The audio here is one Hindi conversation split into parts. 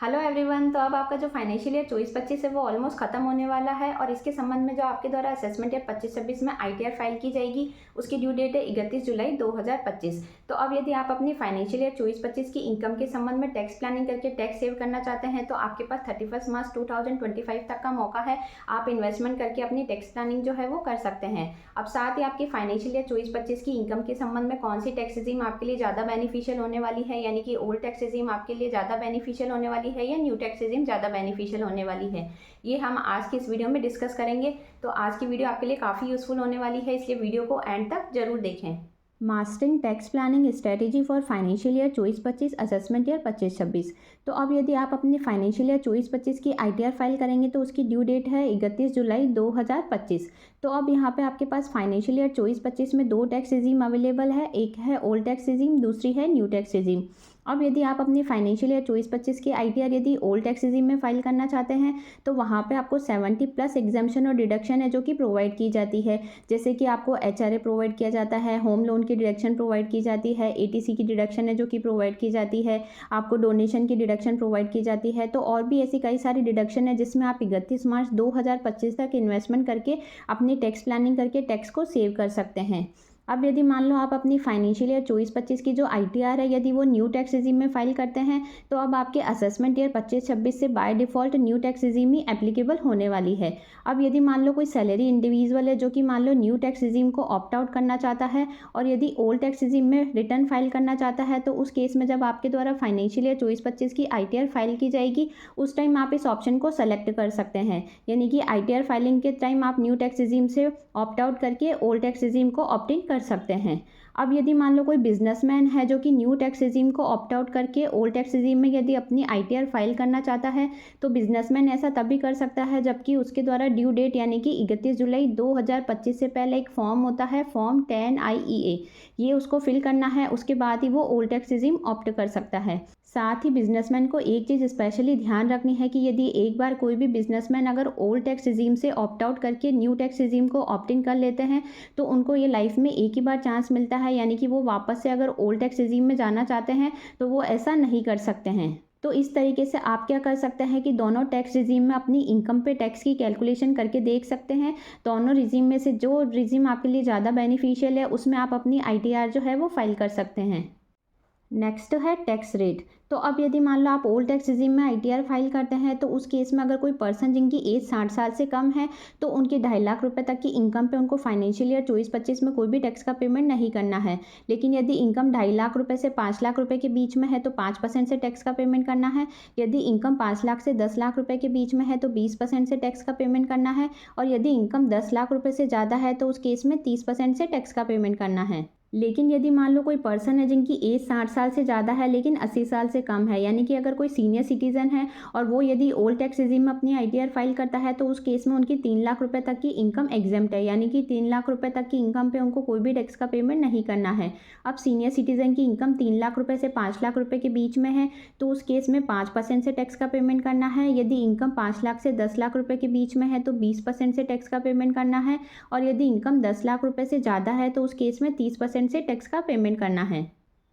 Hello everyone. तो अब आपका जो फाइनेंशियल ईयर 24-25 है वो ऑलमोस्ट खत्म होने वाला है और इसके संबंध में जो आपके द्वारा असेसमेंट ईयर 25-26 में आईटीआर फाइल की जाएगी उसकी ड्यू डेट है 31 जुलाई 2025। तो अब यदि आप अपनी फाइनेंशियल ईयर 24-25 की इनकम के संबंध में टैक्स प्लानिंग करके टैक्स सेव करना चाहते हैं तो आपके पास 31 मार्च 2025 तक का मौका है। आप इन्वेस्टमेंट करके अपनी टैक्स प्लानिंग जो है वो कर सकते हैं। अब साथ ही आपकी फाइनेंशियल ईयर 24-25 की इनकम के संबंध में कौन सी टैक्स रिजीम आपके लिए ज़्यादा बेनिफिशियल होने वाली है, यानी कि ओल्ड टैक्स रिजीम आपके लिए ज़्यादा बेनिफिशियल होने वाली है या न्यू टैक्स रिजीम ज़्यादा बेनिफिशियल होने वाली है, ये हम आज की इस वीडियो में डिस्कस करेंगे। तो आज की वीडियो आपके लिए काफ़ी यूजफुल होने वाली है, इसलिए वीडियो को एंड तक जरूर देखें। Mastering tax planning strategy for financial year 24-25 assessment year 25-26। तो अब यदि आप अपने फाइनेंशियल ईयर 24-25 की आईटीआर फाइल करेंगे तो उसकी ड्यू डेट है 31 जुलाई 2025। तो अब यहाँ पे आपके पास फाइनेंशियल ईयर 24-25 में दो टैक्स रिजीम अवेलेबल है, एक है ओल्ड टैक्स रिजीम, दूसरी है न्यू टैक्स रिजीम। अब यदि आप अपनी फाइनेंशियल ईयर 24-25 की आईटीआर यदि ओल्ड टैक्स रिजीम में फाइल करना चाहते हैं तो वहाँ पे आपको 70+ एग्जाम्पशन और डिडक्शन है जो कि प्रोवाइड की जाती है। जैसे कि आपको एचआरए प्रोवाइड किया जाता है, होम लोन की डिडक्शन प्रोवाइड की जाती है, एटीसी की डिडक्शन है जो कि प्रोवाइड की जाती है, आपको डोनेशन की डिडक्शन प्रोवाइड की जाती है। तो और भी ऐसी कई सारी डिडक्शन है जिसमें आप 31 मार्च 2025 तक इन्वेस्टमेंट करके अपनी टैक्स प्लानिंग करके टैक्स को सेव कर सकते हैं। अब यदि मान लो आप अपनी फाइनेंशियल ईयर 24-25 की जो आईटीआर है यदि वो न्यू टैक्स रिजीम में फाइल करते हैं तो अब आपके असेसमेंट ईयर 25-26 से by default new tax regime he applicable होने वाली है। अब यदि मान लो कोई सैलरी इंडिविजुअल है जो कि मान लो न्यू टैक्स रिजीम को ऑप्ट आउट करना चाहता है और यदि ओल्ड टैक्स रिजीम में रिटर्न फाइल करना चाहता है तो उस केस में जब आपके द्वारा फाइनेंशियल ईयर 24-25 की आईटीआर फाइल की जाएगी उस टाइम आप इस ऑप्शन को सेलेक्ट कर सकते हैं, यानी कि आईटीआर फाइलिंग के टाइम आप न्यू टैक्स रिजीम से ऑप्ट आउट करके ओल्ड टैक्स रिजीम को ऑप्ट इन कर सकते हैं। अब यदि मान लो कोई बिजनेसमैन है जो कि न्यू टैक्स रिजीम को ऑप्ट आउट करके ओल्ड टैक्स रिजीम में यदि अपनी आईटीआर फाइल करना चाहता है तो बिजनेसमैन ऐसा तभी कर सकता है जबकि उसके द्वारा ड्यू डेट यानी कि 31 जुलाई 2025 से पहले एक फॉर्म होता है फॉर्म 10 IEA, ये उसको फिल करना है, उसके बाद ही वो ओल्ड टैक्स रिजीम ऑप्ट कर सकता है। साथ ही बिजनेसमैन को एक चीज़ स्पेशली ध्यान रखनी है कि यदि एक बार कोई भी बिजनेसमैन अगर ओल्ड टैक्स रिजीम से ऑप्ट आउट करके न्यू टैक्स रिजीम को ऑप्ट इन कर लेते हैं तो उनको ये लाइफ में एक ही बार चांस मिलता है, यानी कि वो वापस से अगर ओल्ड टैक्स रिजीम में जाना चाहते हैं तो वो ऐसा नहीं कर सकते हैं। तो इस तरीके से आप क्या कर सकते हैं कि दोनों टैक्स रिजीम में अपनी इनकम पे टैक्स की कैलकुलेशन करके देख सकते हैं। दोनों रिजीम में से जो रिजीम आपके लिए ज़्यादा बेनिफिशियल है उसमें आप अपनी आईटीआर जो है वो फाइल कर सकते हैं। नेक्स्ट है टैक्स रेट। तो अब यदि मान लो आप ओल्ड टैक्स रिजीम में आईटीआर फाइल करते हैं तो उस केस में अगर कोई पर्सन जिनकी एज 60 साल से कम है तो उनके 2.5 लाख रुपए तक की इनकम पे उनको फाइनेंशियल ईयर 24-25 में कोई भी टैक्स का पेमेंट नहीं करना है। लेकिन यदि इनकम 2.5 लाख रुपए से 5 लाख रुपए के बीच में है तो 5% से टैक्स का पेमेंट करना है। यदि इनकम 5 लाख से 10 लाख रुपए के बीच में है तो 20% से टैक्स का पेमेंट करना है और यदि इनकम 10 लाख रुपए से ज़्यादा है तो उस केस में 30% से टैक्स का पेमेंट करना है। लेकिन यदि मान लो कोई पर्सन है जिनकी एज 60 साल से ज़्यादा है लेकिन 80 साल से कम है, यानी कि अगर कोई सीनियर सिटीज़न है और वो यदि ओल्ड टैक्स रिजीम में अपनी आईटीआर फाइल करता है तो उस केस में उनकी 3 लाख रुपए तक की इनकम एग्जेम्प्ट है, यानी कि 3 लाख रुपए तक की इनकम पे उनको कोई भी टैक्स का पेमेंट नहीं करना है। अब सीनियर सिटीज़न की इनकम 3 लाख रुपये से 5 लाख रुपये के बीच में है तो उस केस में 5% से टैक्स का पेमेंट करना है। यदि इनकम 5 लाख से 10 लाख रुपये के बीच में है तो 20% से टैक्स का पेमेंट करना है और यदि इनकम 10 लाख रुपये से ज़्यादा है तो उस केस में 30% से टैक्स का पेमेंट करना है।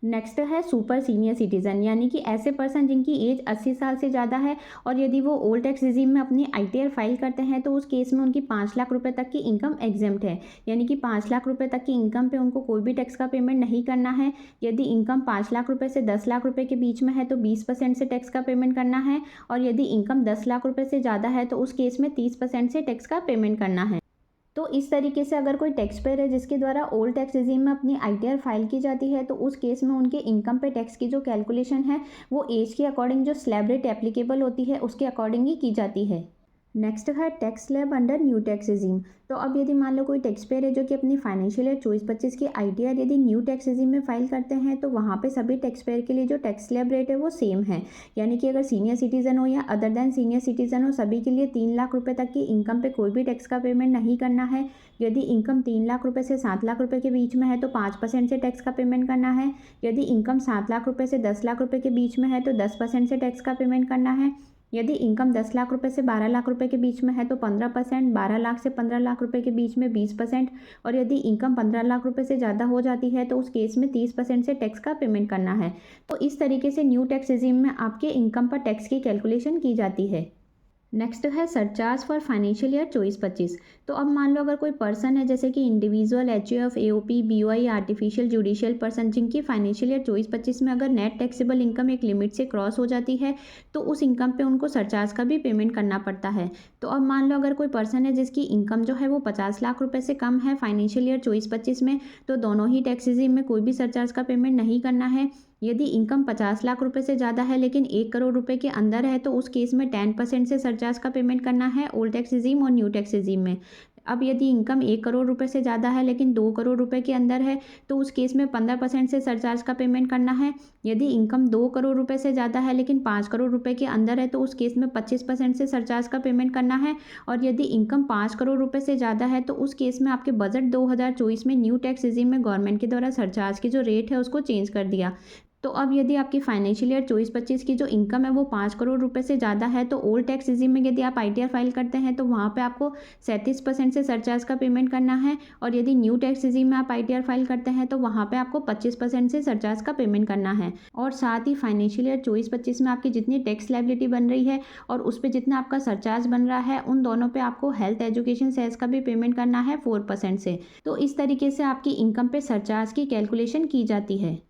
नेक्स्ट है सुपर सीनियर सिटीजन, यानी कि ऐसे पर्सन जिनकी एज 80 साल से ज़्यादा है और यदि वो ओल्ड टैक्स रिजीम में अपनी आईटीआर फाइल करते हैं तो उस केस में उनकी 5 लाख रुपए तक की इनकम एग्जेम्प्ट है, यानी कि 5 लाख रुपए तक की इनकम पे उनको कोई भी टैक्स का पेमेंट नहीं करना है। यदि इनकम 5 लाख रुपए से 10 लाख रुपए के बीच में है तो 20% से टैक्स का पेमेंट करना है और यदि इनकम 10 लाख रुपए से ज़्यादा है तो उस केस में 30% से टैक्स का पेमेंट करना है। तो इस तरीके से अगर कोई टैक्स पेयर है जिसके द्वारा ओल्ड टैक्स रिजीम में अपनी आईटीआर फाइल की जाती है तो उस केस में उनके इनकम पे टैक्स की जो कैलकुलेशन है वो एज के अकॉर्डिंग जो स्लैब रेट एप्लीकेबल होती है उसके अकॉर्डिंग ही की जाती है। नेक्स्ट है tax slab under new tax regime. तो अब यदि मान लो कोई टैक्स पेयर है जो कि अपनी फाइनेंशियल ईयर 24-25 की आईटीआर यदि न्यू टैक्स रिजीम में फाइल करते हैं तो वहाँ पे सभी टैक्स पेयर के लिए जो टैक्स स्लैब रेट है वो सेम है, यानी कि अगर सीनियर सिटीज़न हो या अदर देन सीनियर सिटीज़न हो सभी के लिए 3 लाख रुपये तक की इनकम पे कोई भी टैक्स का पेमेंट नहीं करना है। यदि इनकम 3 लाख रुपये से 7 लाख रुपये के बीच में है तो 5% से टैक्स का पेमेंट करना है। यदि इनकम 7 लाख रुपये से 10 लाख रुपये के बीच में है तो 10% से टैक्स का पेमेंट करना है। यदि इनकम 10 लाख रुपए से 12 लाख रुपए के बीच में है तो 15%, 12 लाख से 15 लाख रुपए के बीच में 20%, और यदि इनकम 15 लाख रुपए से ज़्यादा हो जाती है तो उस केस में 30% से टैक्स का पेमेंट करना है। तो इस तरीके से न्यू टैक्स रेजिम में आपके इनकम पर टैक्स की कैलकुलेशन की जाती है। नेक्स्ट है सरचार्ज फॉर फाइनेंशियल ईयर 24-25। तो अब मान लो अगर कोई पर्सन है जैसे कि individual, HUF, AOP, BOI, artificial judicial person, जिनकी फाइनेंशियल ईयर 24-25 में अगर नेट टैक्सेबल इनकम एक लिमिट से क्रॉस हो जाती है तो उस इनकम पे उनको सरचार्ज का भी पेमेंट करना पड़ता है। तो अब मान लो अगर कोई पर्सन है जिसकी इनकम जो है वो 50 लाख रुपये से कम है फाइनेंशियल ईयर 24-25 में, तो दोनों ही टैक्स रेजिम में कोई भी सरचार्ज का पेमेंट नहीं करना है। यदि इनकम 50 लाख रुपए से ज़्यादा है लेकिन 1 करोड़ रुपए के अंदर है तो उस केस में 10% से सरचार्ज का पेमेंट करना है ओल्ड टैक्स रेजिम और न्यू टैक्स रेजिम में। अब यदि इनकम 1 करोड़ रुपए से ज़्यादा है लेकिन 2 करोड़ रुपए के अंदर है तो उस केस में 15% से सरचार्ज का पेमेंट करना है। यदि इनकम 2 करोड़ रुपए से ज़्यादा है लेकिन 5 करोड़ रुपए के अंदर है तो उस केस में 25% से सरचार्ज का पेमेंट करना है। और यदि इनकम 5 करोड़ रुपए से ज़्यादा है तो उस केस में आपके बजट 2024 में न्यू टैक्स रेजिम में गवर्नमेंट के द्वारा सरचार्ज की जो रेट है उसको चेंज कर दिया। तो अब यदि आपकी फाइनेंशियल ईयर 24-25 की जो इनकम है वो 5 करोड़ रुपए से ज़्यादा है तो ओल्ड टैक्स रेजिम में यदि आप आईटीआर फाइल करते हैं तो वहाँ पे आपको 37% से सरचार्ज का पेमेंट करना है। और यदि न्यू टैक्स रेजिम में आप आईटीआर फाइल करते हैं तो वहाँ पे आपको 25% से सरचार्ज का पेमेंट करना है। और साथ ही फाइनेंशियल ईयर 24-25 में आपकी जितनी टैक्स लायबिलिटी बन रही है और उस पर जितना आपका सरचार्ज बन रहा है उन दोनों पर आपको हेल्थ एजुकेशन सेस का भी पेमेंट करना है 4% से। तो इस तरीके से आपकी इनकम पे सरचार्ज की कैलकुलेशन की जाती है।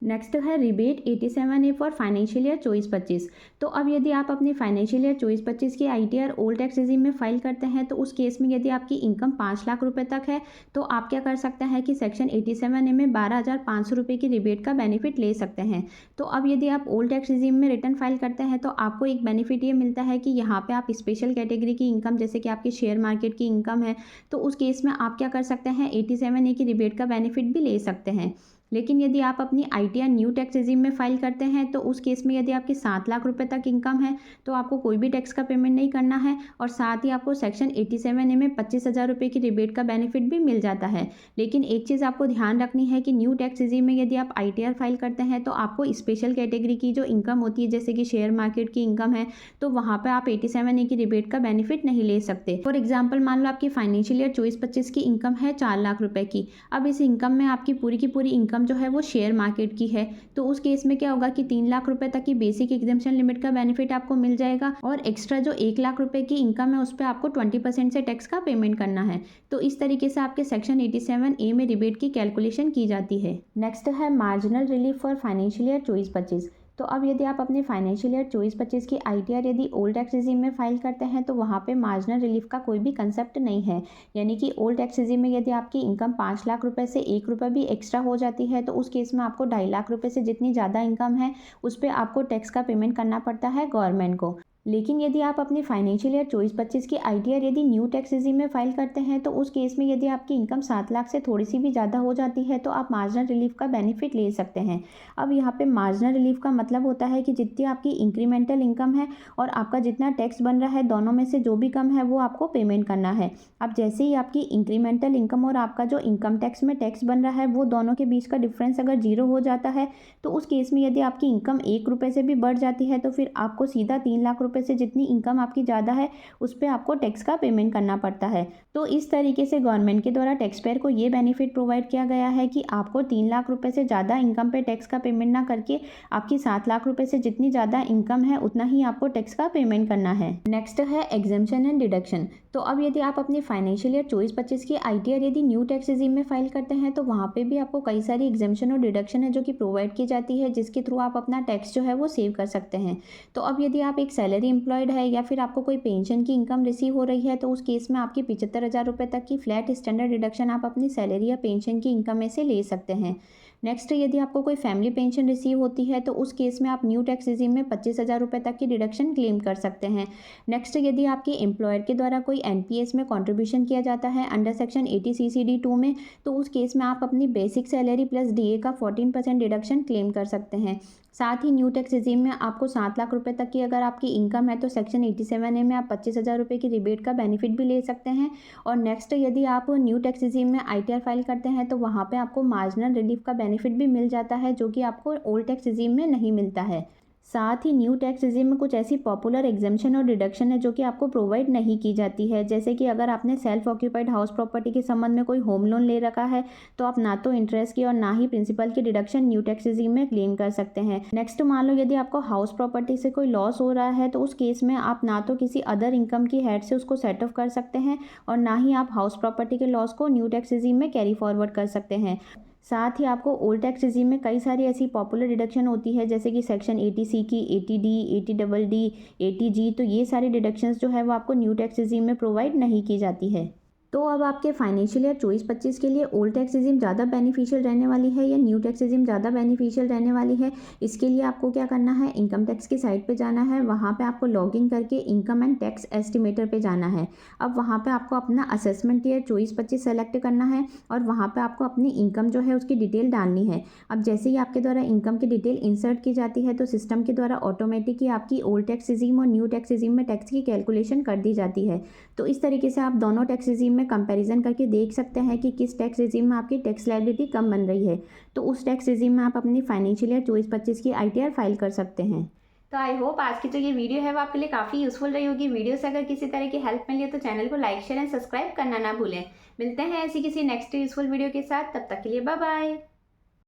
नेक्स्ट है rebate 87A for financial year 24-25। तो अब यदि आप अपनी फाइनेंशियल ईयर 24-25 की आईटीआर ओल्ड टैक्स रेजिम में फाइल करते हैं तो उस केस में यदि आपकी इनकम 5 लाख रुपए तक है तो आप क्या कर सकते हैं कि सेक्शन 87A में 12,500 रुपये की रिबेट का बेनिफिट ले सकते हैं। तो अब यदि आप ओल्ड टैक्स रेजिम में रिटर्न फाइल करते हैं तो आपको एक बेनिफिट ये मिलता है कि यहाँ पर आप स्पेशल कैटेगरी की इनकम जैसे कि आपकी शेयर मार्केट की इनकम है तो उस केस में आप क्या कर सकते हैं 87A की रिबेट का बेनिफिट भी ले सकते हैं। लेकिन यदि आप अपनी आईटीआर न्यू टैक्स रेजिम में फाइल करते हैं तो उस केस में यदि आपकी 7 लाख रुपए तक इनकम है तो आपको कोई भी टैक्स का पेमेंट नहीं करना है। और साथ ही आपको सेक्शन 87A में 25,000 रुपये की रिबेट का बेनिफिट भी मिल जाता है। लेकिन एक चीज़ आपको ध्यान रखनी है कि न्यू टैक्स रेजिम में यदि आप आईटीआर फाइल करते हैं तो आपको स्पेशल कैटेगरी की जो इनकम होती है जैसे कि शेयर मार्केट की इनकम है तो वहाँ पर आप 87A की रिबेट का बेनिफिट नहीं ले सकते। फॉर एग्जाम्पल मान लो आपकी फाइनेंशियल ईयर 24-25 की इनकम है 4 लाख रुपये की। अब इस इनकम में आपकी पूरी की पूरी इनकम जो है वो शेयर मार्केट की है तो उस केस में क्या होगा कि 3 लाख रुपए तक की बेसिक एग्जेम्पशन लिमिट का बेनिफिट आपको मिल जाएगा और एक्स्ट्रा जो 1 लाख रुपए की इनकम है उस पर आपको 20% से टैक्स का पेमेंट करना है। तो इस तरीके से आपके सेक्शन 87A में रिबेट की कैलकुलेशन की जाती है। नेक्स्ट है marginal relief for financial year 24-25। तो अब यदि आप अपने फाइनेंशियल ईयर 24-25 की आईटीआर यदि ओल्ड टैक्स रेजिम में फाइल करते हैं तो वहाँ पे मार्जिनल रिलीफ का कोई भी कंसेप्ट नहीं है। यानी कि ओल्ड टैक्स रेजिम में यदि आपकी इनकम 5 लाख रुपए से 1 रुपये भी एक्स्ट्रा हो जाती है तो उस केस में आपको 2.5 लाख रुपए से जितनी ज़्यादा इनकम है उस पर आपको टैक्स का पेमेंट करना पड़ता है गवर्नमेंट को। लेकिन यदि आप अपनी फाइनेंशियल ईयर 24-25 की आईटीआर यदि न्यू टैक्स रेजिम में फाइल करते हैं तो उस केस में यदि आपकी इनकम 7 लाख से थोड़ी सी भी ज़्यादा हो जाती है तो आप मार्जिनल रिलीफ का बेनिफिट ले सकते हैं। अब यहाँ पे मार्जिनल रिलीफ का मतलब होता है कि जितनी आपकी इंक्रीमेंटल इनकम है और आपका जितना टैक्स बन रहा है दोनों में से जो भी कम है वो आपको पेमेंट करना है। अब जैसे ही आपकी इंक्रीमेंटल इनकम और आपका जो इनकम टैक्स में टैक्स बन रहा है वो दोनों के बीच का डिफरेंस अगर 0 हो जाता है तो उस केस में यदि आपकी इनकम 1 रुपये से भी बढ़ जाती है तो फिर आपको सीधा 3 लाख रुपये से जितनी इनकम आपकी ज़्यादा है उस पर आपको टैक्स का पेमेंट करना पड़ता है। तो इस तरीके से गवर्नमेंट के द्वारा टैक्स पेयर को ये बेनिफिट प्रोवाइड किया गया है कि आपको 3 लाख रुपए से ज़्यादा इनकम पे टैक्स का पेमेंट ना करके आपकी 7 लाख रुपए से जितनी ज़्यादा इनकम है उतना ही आपको टैक्स का पेमेंट करना है। नेक्स्ट है एग्जेम्पशन एंड डिडक्शन। तो अब यदि आप अपनी फाइनेंशियल ईयर 24-25 की आईटीआर यदि न्यू टैक्स रेजिम में फाइल करते हैं तो वहाँ पे भी आपको कई सारी एग्जेम्पशन और डिडक्शन है जो कि प्रोवाइड की जाती है जिसके थ्रू आप अपना टैक्स जो है वो सेव कर सकते हैं। तो अब यदि आप एक सैलरी एम्प्लॉयड है या फिर आपको कोई पेंशन की इनकम रिसीव हो रही है तो उस केस में आपकी 75,000 रुपये तक की फ्लैट स्टैंडर्ड डिडक्शन आप अपनी सैलरी या पेंशन की इनकम में से ले सकते हैं। नेक्स्ट यदि आपको कोई फैमिली पेंशन रिसीव होती है तो उस केस में आप न्यू टैक्स रेजिम में 25,000 रुपये तक की डिडक्शन क्लेम कर सकते हैं। नेक्स्ट यदि आपके एम्प्लॉयर के द्वारा कोई एनपीएस में कंट्रीब्यूशन किया जाता है अंडर सेक्शन 80 CCD 2 में तो उस केस में आप अपनी बेसिक सैलरी प्लस डीए का 14% डिडक्शन क्लेम कर सकते हैं। साथ ही न्यू टैक्स रेजिम में आपको 7 लाख रुपए तक की अगर आपकी इनकम है तो सेक्शन 87A में आप 25,000 रुपये की रिबेट का बेनिफिट भी ले सकते हैं। और नेक्स्ट यदि आप न्यू टैक्स रेजिम में आईटीआर फाइल करते हैं तो वहाँ पे आपको मार्जिनल रिलीफ का बेनिफिट भी मिल जाता है जो कि आपको ओल्ड टैक्स रेजिम में नहीं मिलता है। साथ ही न्यू टैक्स रिजीम में कुछ ऐसी पॉपुलर एग्जेम्पशन और डिडक्शन है जो कि आपको प्रोवाइड नहीं की जाती है। जैसे कि अगर आपने सेल्फ ऑक्यूपाइड हाउस प्रॉपर्टी के संबंध में कोई होम लोन ले रखा है तो आप ना तो इंटरेस्ट की और ना ही प्रिंसिपल की डिडक्शन न्यू टैक्स रिजीम में क्लेम कर सकते हैं। नेक्स्ट, मान लो यदि आपको हाउस प्रॉपर्टी से कोई लॉस हो रहा है तो उस केस में आप ना तो किसी अदर इनकम की हेड से उसको सेट ऑफ कर सकते हैं और ना ही आप हाउस प्रॉपर्टी के लॉस को न्यू टैक्स रिजीम में कैरी फॉरवर्ड कर सकते हैं। साथ ही आपको ओल्ड टैक्स रिजीम में कई सारी ऐसी पॉपुलर डिडक्शन होती है जैसे कि सेक्शन 80C की, 80D, 80DD, 80G। तो ये सारी डिडक्शंस जो है वो आपको न्यू टैक्स रिजीम में प्रोवाइड नहीं की जाती है। तो अब आपके फाइनेंशियल ईयर 24-25 के लिए ओल्ड टैक्स रिजीम ज़्यादा बेनिफिशियल रहने वाली है या न्यू टैक्स रिजीम ज़्यादा बेनिफिशियल रहने वाली है, इसके लिए आपको क्या करना है, इनकम टैक्स की साइट पे जाना है। वहाँ पे आपको लॉगिन करके इनकम एंड टैक्स एस्टिमेटर पे जाना है। अब वहाँ पे आपको अपना असेसमेंट ईयर 24-25 सेलेक्ट करना है और वहाँ पे आपको अपनी इनकम जो है उसकी डिटेल डालनी है। अब जैसे ही आपके द्वारा इनकम की डिटेल इंसर्ट की जाती है तो सिस्टम के द्वारा ऑटोमेटिक ही आपकी ओल्ड टैक्स रिजीम और न्यू टैक्स रिजीम में टैक्स की कैलकुलेशन कर दी जाती है। तो इस तरीके से आप दोनों टैक्स रिजीम में कंपैरिजन करके देख सकते हैं कि किस टैक्स रिजीम में आपकी टैक्स लायबिलिटी कम बन रही है। तो उस टैक्स रिजीम में आप अपनी फाइनेंशियल ईयर 24-25 की ITR फाइल कर सकते हैं। तो आई होप आज की जो ये वीडियो है वो आपके लिए काफ़ी यूजफुल रही होगी। वीडियो से अगर किसी तरह की हेल्प मिली है तो चैनल को लाइक, शेयर एंड सब्सक्राइब करना ना भूलें। मिलते हैं ऐसी किसी नेक्स्ट यूजफुल वीडियो के साथ, तब तक के लिए बाय बाय।